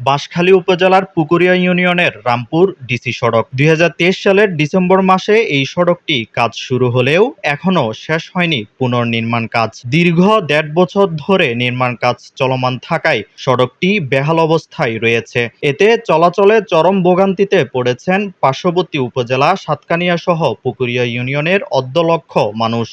বাঁশখালী উপজেলার পুকুরিয়া ইউনিয়নের রামপুর ডিসি সড়ক ২০২৩ সালের ডিসেম্বর মাসে এই সড়কটি কাজ শুরু হলেও এখনও শেষ হয়নি পুনর্নির্মাণ কাজ। দীর্ঘ ১.৫ বছর ধরে নির্মাণ কাজ চলমান থাকায় সড়কটি বেহাল অবস্থায় রয়েছে। এতে চলাচলে চরম ভোগান্তিতে পড়েছেন পার্শ্ববর্তী উপজেলা সাতকানিয়া সহ পুকুরিয়া ইউনিয়নের অর্ধ লক্ষ মানুষ।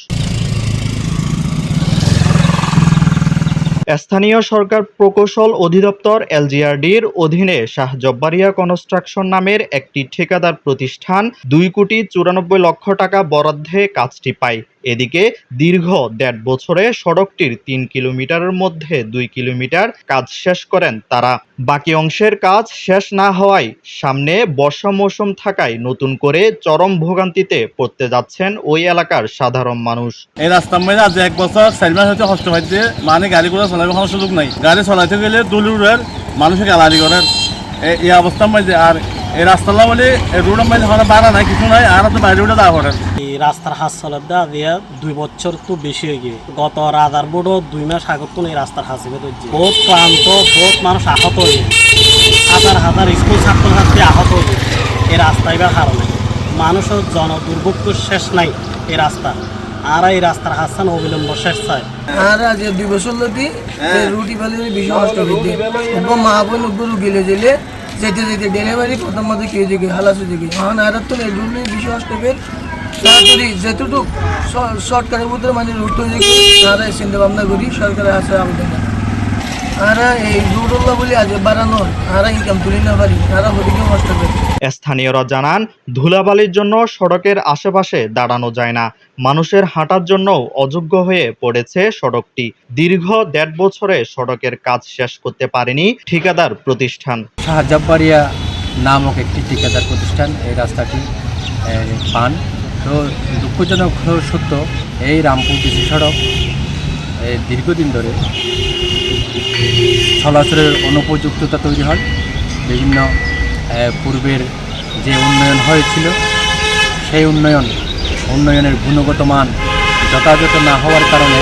স্থানীয় সরকার প্রকৌশল অধিদপ্তর এলজিআরডির অধীনে শাহ জব্বারিয়া কনস্ট্রাকশন নামের একটি ঠিকাদার প্রতিষ্ঠান ২,৯৪,০০,০০০ টাকা বরাদ্দে কাজটি পায়। এদিকে দীর্ঘ ১.৫ বছরে সড়কটির ৩ কিলোমিটারের মধ্যে ২ কিলোমিটার কাজ শেষ করেন তারা। বাকি অংশের কাজ শেষ না হওয়ায় সামনে বর্ষা মৌসুম থাকায় নতুন করে চরম ভোগান্তিতে পড়তে যাচ্ছেন ওই এলাকার সাধারণ মানুষ। এই রাস্তার মধ্যে আজ ১ বছর ৪ মাস হচ্ছে কষ্ট পাইছে, মানে গাড়ি ঘোড়া চলার কোনো সুযোগ নাই। গাড়ি চলাইতে গেলে দূরের মানুষকে গালারি করার এই অবস্থার মধ্যে। আর এই রাস্তাটা বলে রোডের মধ্যে কোনো বাড়া নাই, কিছু নাই, আর তো বাইরে উঠে যাওয়া পড়ে। এই রাস্তার হাত চলার দা দিয়া ২ বছর তো বেশি হয়ে গিয়ে গত রাজার বোর্ডও 2 মাস আগত তো এই রাস্তার হাসিবে ধরছে। বহুত ক্লান্ত, বহুত মানুষ আহত হয়ে হাজার হাজার স্কুল ছাত্রছাত্রী আহত হয়ে এই রাস্তায় কারণে মানুষের জনদুর্ভোগ তো শেষ নাই এই রাস্তা। আর এই রাস্তার হাসান অবিলম্ব শেষ চায়। আর আজ 2 বছর লতি রুটি পালি বেশি কষ্ট করতে মা বোন উপরু গেলে জেলে যেতে যেতে ডেলিভারি প্রথম মধ্যে কেউ যে হালাস হয়ে গেছে। এখন আর তো এই রুট নিয়ে বেশি কষ্ট পেয়ে তাড়াতাড়ি যেতটুকু সরকারের ভিতরে মানে রুট হয়ে গেছে তারা চিন্তা ভাবনা করি সরকারের হাতে আবেদন করে। আর এই রুটগুলো বলে আজ বাড়ানো আর ইনকাম তুলি না পারি, তারা ওদিকে কষ্ট পেয়ে। স্থানীয়রা জানান, ধুলাবালির জন্য সড়কের আশেপাশে দাঁড়ানো যায় না। মানুষের হাঁটার জন্য অযোগ্য হয়ে পড়েছে সড়কটি। দীর্ঘ ১.৫ বছরে সড়কের কাজ শেষ করতে পারেনি ঠিকাদার প্রতিষ্ঠান। শাহ জব্বারিয়া নামক একটি ঠিকাদার প্রতিষ্ঠান এই রাস্তাটি পান। তো দুঃখজনক সত্য, এই রামপুর ডিসি সড়ক দীর্ঘদিন ধরে চলাচলের অনুপযুক্ততা তৈরি হয়। বিভিন্ন পূর্বের যে উন্নয়ন হয়েছিল সেই উন্নয়নের গুণগত মান যথাযথ না হওয়ার কারণে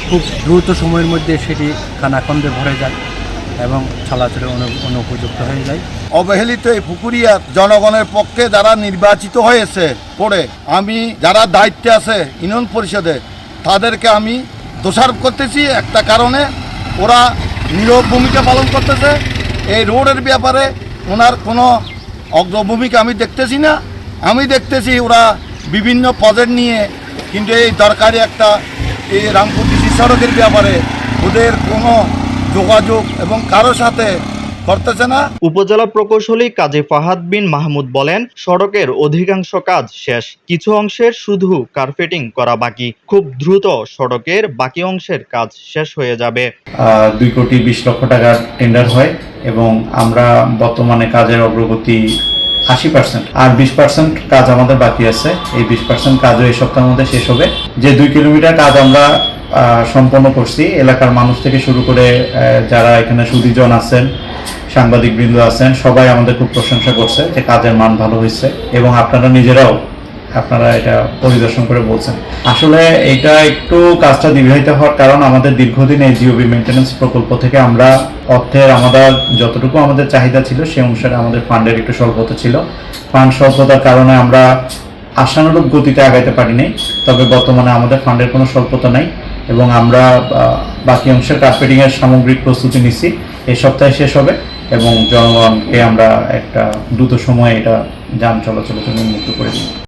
খুব দ্রুত সময়ের মধ্যে সেটি খানাখন্দে ভরে যায় এবং চলাচলের অনুপযুক্ত হয়ে যায়। অবহেলিত এই পুকুরিয়া জনগণের পক্ষে যারা নির্বাচিত হয়েছে পরে আমি যারা দায়িত্বে আছে ইউনিয়ন পরিষদে তাদেরকে আমি দোষারোপ করতেছি একটা কারণে, ওরা নীরব ভূমিকা পালন করতেছে। এই রোডের ব্যাপারে ওনার কোনো অগ্রভূমিকা আমি দেখতেছি না। আমি দেখতেছি ওরা বিভিন্ন প্রজেক্ট নিয়ে, কিন্তু এই দরকারি একটা এই রামপুর ডিসি সড়কের ব্যাপারে ওদের কোনো যোগাযোগ এবং কারোর সাথে করতেছে না। উপজেলা প্রকৌশলী কাজী ফাহাদ বিন মাহমুদ বলেন, সড়কের অধিকাংশ কাজ শেষ, কিছু অংশের শুধু কার্পেটিং করা বাকি। খুব দ্রুত সড়কের বাকি অংশের কাজ শেষ হয়ে যাবে। 2,20,00,000 টাকার টেন্ডার হয় এবং আমরা বর্তমানে কাজের অগ্রগতি 80%, আর 20% কাজ আমাদের বাকি আছে। এই 20% কাজও এই সপ্তাহের মধ্যে শেষ হবে। যে 2 কিলোমিটার কাজ আমরা সম্পন্ন করছি, এলাকার মানুষ থেকে শুরু করে যারা এখানে সুদীজন আছেন, সাংবাদিক বৃন্দ আছেন, সবাই আমাদের খুব প্রশংসা করছে যে কাজের মান ভালো হয়েছে এবং আপনারা নিজেরাও এটা পরিদর্শন করে বলছেন। আসলে এটা একটু কাজটা দীর্ঘায়িত হওয়ার কারণ আমাদের দীর্ঘদিন এই জিওবি মেইনটেন্যান্স প্রকল্প থেকে আমরা অর্থের আমাদের যতটুকু আমাদের চাহিদা ছিল সে অনুসারে আমাদের ফান্ডের একটু স্বল্পতা ছিল। ফান্ড স্বল্পতার কারণে আমরা আশানুরূপ গতিতে আগাইতে পারিনি। তবে বর্তমানে আমাদের ফান্ডের কোনো স্বল্পতা নাই এবং আমরা বাকি অংশের কার্পেটিংয়ের সামগ্রিক প্রস্তুতি নিচ্ছি। এই সপ্তাহে শেষ হবে এবং জনগণকে আমরা একটা দ্রুত সময়ে এটা যান চলাচলের জন্য উন্মুক্ত করে দিই।